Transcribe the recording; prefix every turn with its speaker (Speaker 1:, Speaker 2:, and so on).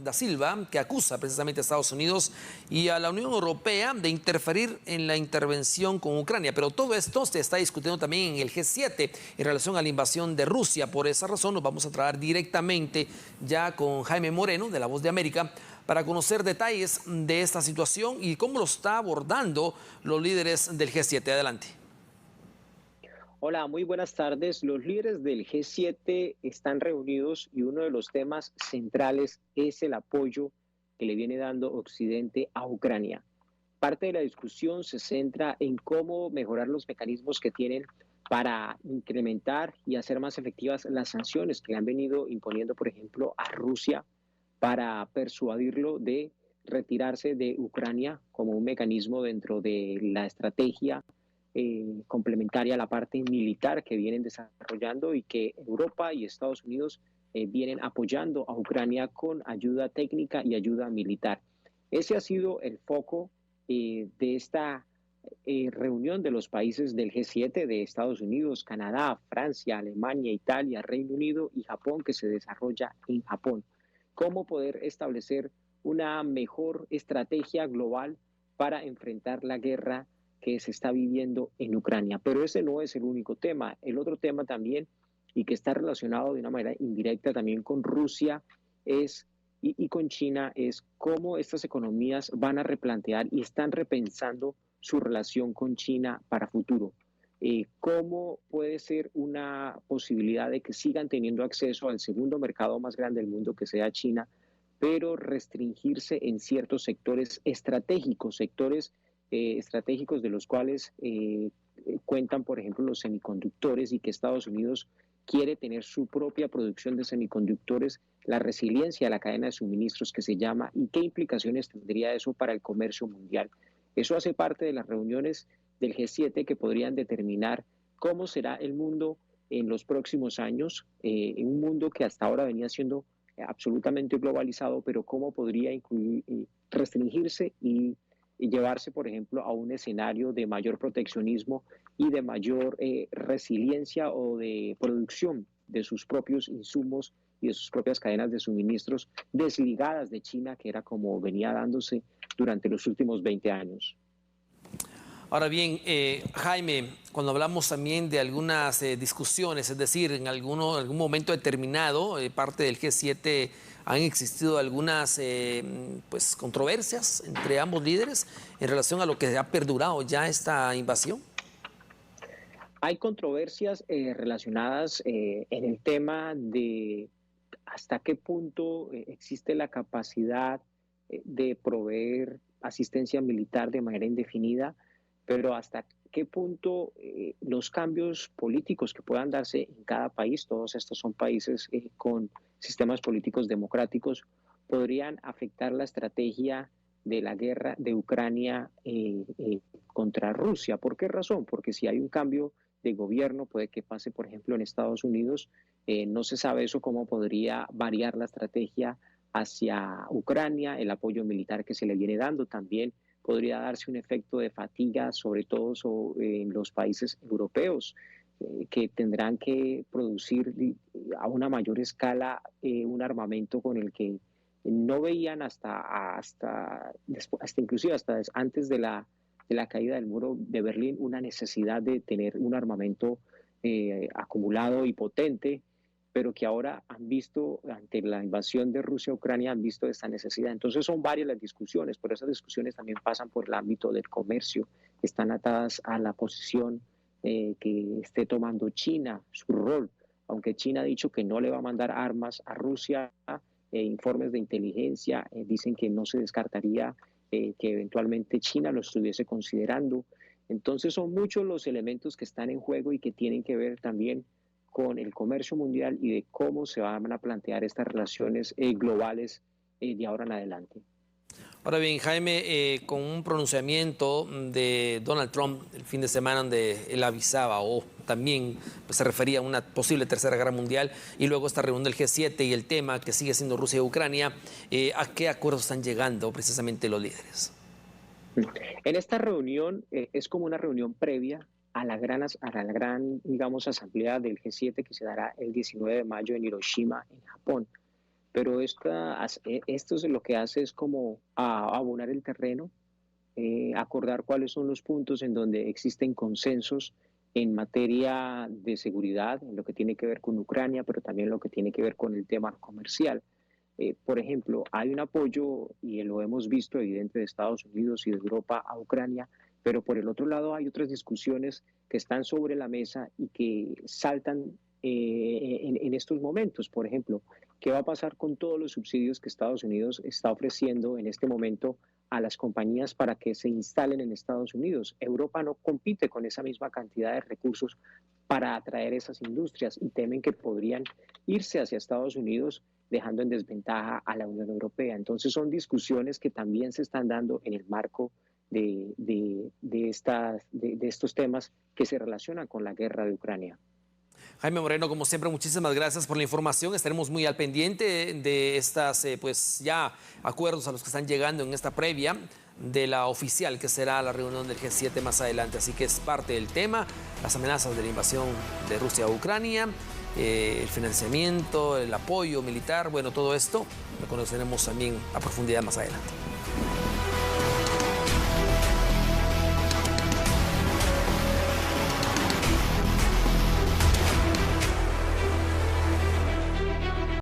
Speaker 1: da Silva, que acusa precisamente a Estados Unidos y a la Unión Europea de interferir en la intervención con Ucrania. Pero todo esto se está discutiendo también en el G7 en relación a la invasión de Rusia. Por esa razón nos vamos a tratar directamente ya con Jaime Moreno, de La Voz de América, para conocer detalles de esta situación y cómo lo está abordando los líderes del G7. Adelante.
Speaker 2: Hola, muy buenas tardes. Los líderes del G7 están reunidos y uno de los temas centrales es el apoyo que le viene dando Occidente a Ucrania. Parte de la discusión se centra en cómo mejorar los mecanismos que tienen para incrementar y hacer más efectivas las sanciones que le han venido imponiendo, por ejemplo, a Rusia para persuadirlo de retirarse de Ucrania como un mecanismo dentro de la estrategia complementaria a la parte militar que vienen desarrollando y que Europa y Estados Unidos vienen apoyando a Ucrania con ayuda técnica y ayuda militar. Ese ha sido el foco de esta reunión de los países del G7 de Estados Unidos, Canadá, Francia, Alemania, Italia, Reino Unido y Japón, que se desarrolla en Japón. Cómo poder establecer una mejor estrategia global para enfrentar la guerra que se está viviendo en Ucrania. Pero ese no es el único tema. El otro tema también, y que está relacionado de una manera indirecta también con Rusia y con China, es cómo estas economías van a replantear y están repensando su relación con China para futuro. ¿Cómo puede ser una posibilidad de que sigan teniendo acceso al segundo mercado más grande del mundo, que sea China, pero restringirse en ciertos sectores estratégicos, estratégicos de los cuales cuentan, por ejemplo, los semiconductores, y que Estados Unidos quiere tener su propia producción de semiconductores, la resiliencia a la cadena de suministros que se llama, y qué implicaciones tendría eso para el comercio mundial? Eso hace parte de las reuniones del G7 que podrían determinar cómo será el mundo en los próximos años, en un mundo que hasta ahora venía siendo absolutamente globalizado, pero cómo podría restringirse y llevarse, por ejemplo, a un escenario de mayor proteccionismo y de mayor resiliencia o de producción de sus propios insumos y de sus propias cadenas de suministros desligadas de China, que era como venía dándose durante los últimos 20 años.
Speaker 1: Ahora bien, Jaime, cuando hablamos también de algunas discusiones, es decir, en algún momento determinado, parte del G7, han existido algunas pues, controversias entre ambos líderes en relación a lo que ha perdurado ya esta invasión.
Speaker 2: Hay controversias relacionadas en el tema de hasta qué punto existe la capacidad de proveer asistencia militar de manera indefinida, pero hasta qué punto los cambios políticos que puedan darse en cada país, todos estos son países con sistemas políticos democráticos, podrían afectar la estrategia de la guerra de Ucrania contra Rusia. ¿Por qué razón? Porque si hay un cambio de gobierno, puede que pase, por ejemplo, en Estados Unidos, no se sabe eso cómo podría variar la estrategia hacia Ucrania, el apoyo militar que se le viene dando. También podría darse un efecto de fatiga, sobre todo en los países europeos, que tendrán que producir a una mayor escala un armamento con el que no veían hasta inclusive hasta antes de la caída del muro de Berlín una necesidad de tener un armamento acumulado y potente, pero que ahora han visto, ante la invasión de Rusia a Ucrania, han visto esta necesidad. Entonces son varias las discusiones, pero esas discusiones también pasan por el ámbito del comercio, están atadas a la posición que esté tomando China, su rol. Aunque China ha dicho que no le va a mandar armas a Rusia, informes de inteligencia dicen que no se descartaría que eventualmente China lo estuviese considerando. Entonces son muchos los elementos que están en juego y que tienen que ver también con el comercio mundial y de cómo se van a plantear estas relaciones globales de ahora en adelante.
Speaker 1: Ahora bien, Jaime, con un pronunciamiento de Donald Trump el fin de semana donde él avisaba o también pues, se refería a una posible tercera guerra mundial, y luego esta reunión del G7 y el tema que sigue siendo Rusia y Ucrania, ¿a qué acuerdos están llegando precisamente los líderes?
Speaker 2: En esta reunión es como una reunión previa a la gran, digamos, asamblea del G7 que se dará el 19 de mayo en Hiroshima, en Japón. pero esto es lo que hace es como abonar el terreno, acordar cuáles son los puntos en donde existen consensos en materia de seguridad, en lo que tiene que ver con Ucrania, pero también lo que tiene que ver con el tema comercial. Por ejemplo, hay un apoyo, y lo hemos visto evidente, de Estados Unidos y de Europa a Ucrania, pero por el otro lado hay otras discusiones que están sobre la mesa y que saltan en estos momentos. Por ejemplo, ¿qué va a pasar con todos los subsidios que Estados Unidos está ofreciendo en este momento a las compañías para que se instalen en Estados Unidos? Europa no compite con esa misma cantidad de recursos para atraer esas industrias y temen que podrían irse hacia Estados Unidos dejando en desventaja a la Unión Europea. Entonces son discusiones que también se están dando en el marco de estos temas que se relacionan con la guerra de Ucrania.
Speaker 1: Jaime Moreno, como siempre, muchísimas gracias por la información. Estaremos muy al pendiente de estas pues ya acuerdos a los que están llegando en esta previa de la oficial que será la reunión del G7 más adelante. Así que es parte del tema, las amenazas de la invasión de Rusia a Ucrania, el financiamiento, el apoyo militar, bueno, todo esto lo conoceremos también a profundidad más adelante.